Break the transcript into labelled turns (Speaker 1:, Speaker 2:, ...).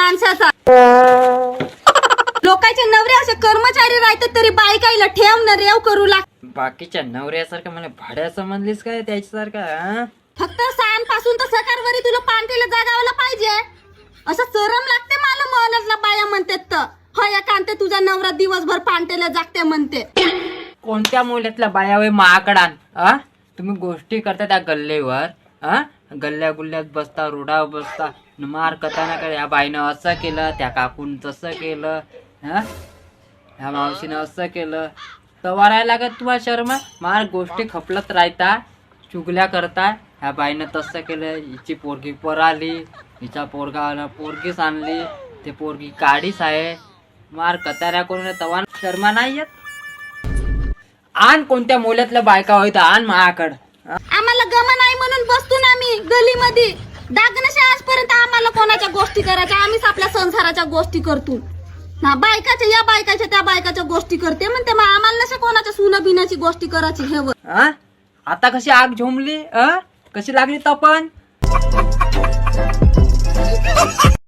Speaker 1: माणसाचा. लोकांचे नवरे असे कर्मचारी राहतात तरी बायकाईला ठेव न रेव करू लाग.
Speaker 2: बाकीच्या नवऱ्यासारखं मला भाड्याचं म्हणलीस काय त्याच्यासारखं?
Speaker 1: फक्त सण पासून तर सकारवरी तुला पांटेला जागावला पाहिजे. असं चरम लागते मला म्हणतला बाया म्हणतात तर होय कांते तुझा नवरा दिवसभर पांटेला जागते म्हणते.
Speaker 2: कोणत्या मूल्यातल्या बाया वय महाकडान तुम्ही गोष्टी करता त्या गल्लेवर गल्ल्या गुल्ल्यात बसता रोडावर बसता मार कथाना काय या बाईनं असं केलं त्या काकून तसं केलं ह्या मावशीनं असं केलं तवारायला लागत तुम्हाला शर्म मार गोष्टी खपलत राहता चुगल्या करता ह्या बाईनं तसं केलं हिची पोरगी पराली हिचा पोरगा पोरगीच आणली ते पोरगी काडीच आहे मार कताऱ्या करून तवा शर्मा नाही येत. आण कोणत्या मोल्यातल्या बायका होईत आण माझ्याकड.
Speaker 1: आम्हाला गम नाही म्हणून बसतो ना आम्ही गलीमध्ये दागनशे आजपर्यंत आम्हाला कोणाच्या गोष्टी करायच्या आम्हीच आपल्या संसाराच्या गोष्टी करतो ना. बायकाच्या या बायकाच्या त्या बायकाच्या गोष्टी करते म्हणते मग आम्हाला नसे कोणाच्या सुना बिनाची गोष्टी करायची हे.
Speaker 2: आता कशी आग झोंबली कशी लागली तपन